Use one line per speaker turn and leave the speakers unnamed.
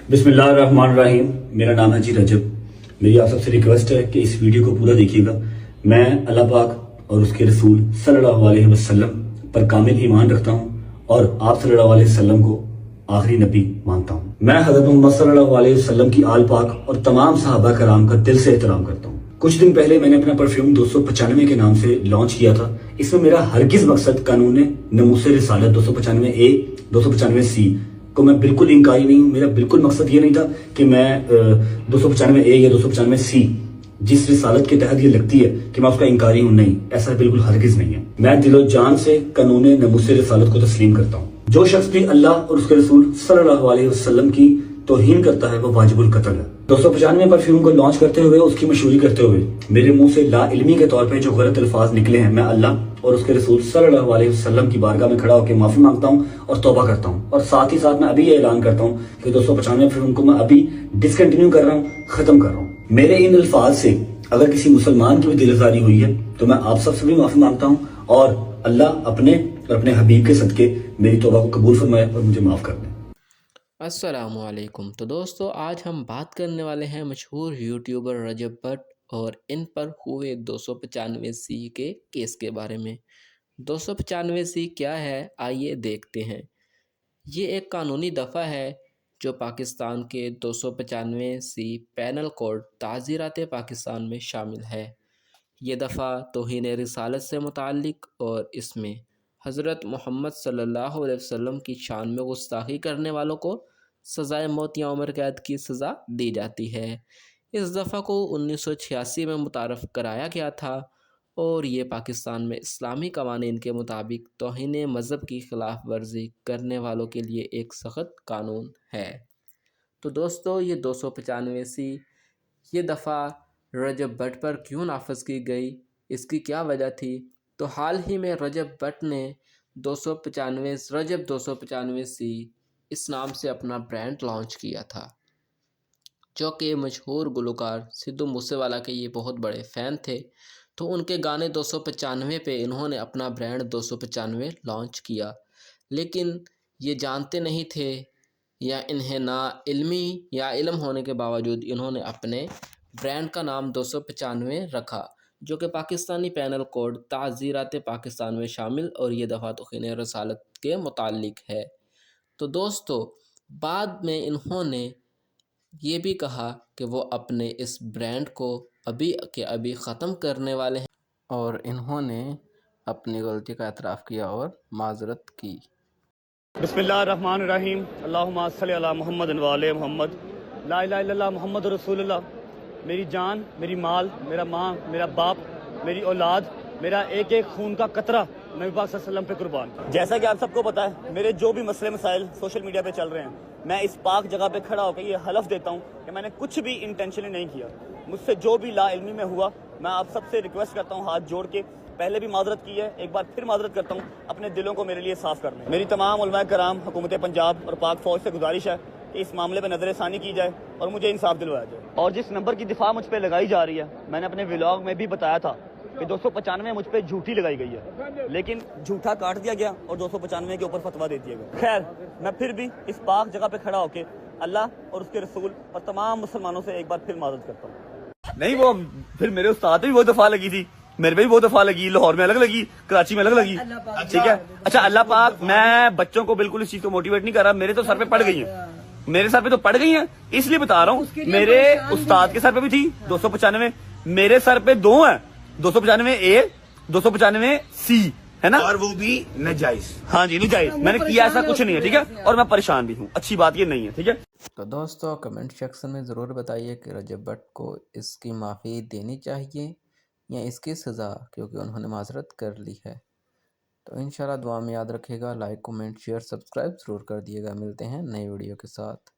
बिस्मिल्लाहिर्रहमानिर्रहीम। मेरा नाम है जी रजब। मेरी आप सबसे रिक्वेस्ट है कि इस वीडियो को पूरा देखिएगा। मैं अल्लाह पाक और उसके रसूल सल्लल्लाहु अलैहि वसल्लम पर कामिल ईमान रखता हूँ और आप सल्लल्लाहु अलैहि वसल्लम को आखिरी नबी मानता हूँ। मैं हज़रत मोहम्मद सल्लल्लाहु अलैहि वसल्लम की आल पाक और तमाम सहाबा कराम का दिल से एहतराम करता हूँ। कुछ दिन पहले मैंने अपना परफ्यूम 295 के नाम से लॉन्च किया था। इसमें मेरा हरगिज मकसद कानून नमूसे रिसालत 295A 295C को मैं बिल्कुल इंकारी नहीं हूँ। मेरा बिल्कुल मकसद ये नहीं था कि मैं 295A या 295C जिस रिसालत के तहत ये लगती है कि मैं उसका इंकारी हूँ, नहीं, ऐसा बिल्कुल हरगिज नहीं है। मैं दिलो जान से कानून नमूसे रिसालत को तस्लीम करता हूँ। जो शख्स भी अल्लाह और उसके रसूल सल्लल्लाहु अलैहि वसल्लम की तौहीन करता है वो वाजिबुल कत्ल है। 295 परफ्यूम को लॉन्च करते हुए, उसकी मशहूरी करते हुए मेरे मुंह से ला इल्मी के तौर पे जो गलत अल्फाज निकले हैं, मैं अल्लाह और उसके रसूल सल्लल्लाहु अलैहि वसल्लम की बारगाह में खड़ा होकर माफी मांगता हूँ और तौबा करता हूँ। और साथ ही साथ मैं अभी ये ऐलान करता हूँ कि 295 परफ्यूम को मैं अभी डिसकंटिन्यू कर रहा हूँ, खत्म कर रहा हूँ। मेरे इन अल्फाज से अगर किसी मुसलमान की भी दिल आज़ारी हुई है तो मैं आप सबसे भी माफी मांगता हूँ और अल्लाह अपने और अपने हबीब के सदके मेरी तौबा को कबूल फरमाए और मुझे माफ कर दे।
अस्सलामुअलैकुम। तो दोस्तों, आज हम बात करने वाले हैं मशहूर यूट्यूबर रजब भट्ट और इन पर हुए 295C के केस के बारे में। 295C क्या है, आइए देखते हैं। ये एक कानूनी दफ़ा है जो पाकिस्तान के 295C पैनल कोड ताज़ीरात पाकिस्तान में शामिल है। ये दफ़ा तौहीन रिसालत से मुताल्लिक और इसमें हज़रत मोहम्मद सल्लल्लाहु अलैहि वसल्लम की शान में गुस्ताखी करने वालों को सज़ाए मौत या उम्र कैद की सज़ा दी जाती है। इस दफ़ा को 1986 में मुतारफ़ कराया गया था और ये पाकिस्तान में इस्लामी कवानीन के मुताबिक तौहीन मज़हब की ख़िलाफ़ वर्जी करने वालों के लिए एक सख़्त कानून है। तो दोस्तों, ये 295C ये दफ़ा रजब भट्ट पर क्यों नाफज की गई, इसकी क्या वजह थी? तो हाल ही में रजब भट्ट ने 295C इस नाम से अपना ब्रांड लॉन्च किया था, जो कि मशहूर गुलकार सिद्धू मूसेवाला के ये बहुत बड़े फ़ैन थे। तो उनके गाने 295 पे इन्होंने अपना ब्रांड 295 लॉन्च किया, लेकिन ये जानते नहीं थे या इन्हें ना इल्मी या इल्म होने के बावजूद इन्होंने अपने ब्रांड का नाम 295 रखा, जो कि पाकिस्तानी पैनल कोड ताज़ीरात पाकिस्तान में शामिल और ये दफ़ा तौहीन रसालत के मुताल्लिक है। तो दोस्तों, बाद में इन्होंने ये भी कहा कि वो अपने इस ब्रांड को अभी के अभी ख़त्म करने वाले हैं और इन्होंने अपनी गलती का एतराफ़ किया और माज़रत की।
बिस्मिल्लाहिर्रहमानिर्रहीम। अल्लाहुम्मा सल्लि अला मुहम्मद व आले मुहम्मद। ला इलाहा इल्लल्लाह मुहम्मद रसूलुल्लाह। मेरी जान, मेरी माल, मेरा माँ, मेरा बाप, मेरी औलाद, मेरा एक एक खून का कतरा नबी पाक सल्लल्लाहु अलैहि वसल्लम पे कुर्बान। जैसा कि आप सबको पता है, मेरे जो भी मसले मसाइल सोशल मीडिया पे चल रहे हैं, मैं इस पाक जगह पे खड़ा होकर ये हलफ देता हूँ कि मैंने कुछ भी इंटेंशनली नहीं किया। मुझसे जो भी ला इल्मी में हुआ, मैं आप सबसे रिक्वेस्ट करता हूँ हाथ जोड़ के, पहले भी माजरत की है, एक बार फिर माजरत करता हूँ, अपने दिलों को मेरे लिए साफ कर लें। मेरी तमाम उलमाए कराम, हुकूमत पंजाब और पाक फौज से गुजारिश है कि इस मामले पर नजर षानी की जाए और मुझे इंसाफ दिलवाया जाए। और जिस नंबर की दिफा मुझ पर लगाई जा रही है, मैंने अपने व्लॉग में भी बताया था कि 295 मुझ पर झूठी लगाई गई है, लेकिन झूठा काट दिया गया और 295 के ऊपर फतवा दे दिया गया। खैर, मैं फिर भी इस पाक जगह पे खड़ा होकर अल्लाह और उसके रसूल और तमाम मुसलमानों से एक बार फिर माजरत करता हूँ। नहीं, वो फिर मेरे उस्ताद पे भी वो दफा लगी थी, मेरे पे भी बहुत दफा लगी, लाहौर में अलग लगी, कराची में अलग लगी, ठीक है। अच्छा, अल्लाह पाक, मैं बच्चों को बिल्कुल इस चीज को मोटिवेट नहीं कर रहा, मेरे तो सर पे पड़ गई है, मेरे सर पे तो पड़ गई है, इसलिए बता रहा हूँ। मेरे उस्ताद के सर पे भी थी 295, मेरे सर पे दो है, 295A 295C, है ना,
और वो भी नजायज।
हाँ जी, नजायज। मैंने किया ऐसा कुछ नहीं है, ठीक है, और मैं परेशान भी हूँ, अच्छी बात ये नहीं है, ठीक है।
तो दोस्तों, कमेंट सेक्शन में ज़रूर बताइए कि रजब भट्ट को इसकी माफ़ी देनी चाहिए या इसकी सज़ा, क्योंकि उन्होंने माज़रत कर ली है। तो इंशाल्लाह दुआ में याद रखिएगा। लाइक, कमेंट, शेयर, सब्सक्राइब ज़रूर कर दिएगा। मिलते हैं नई वीडियो के साथ।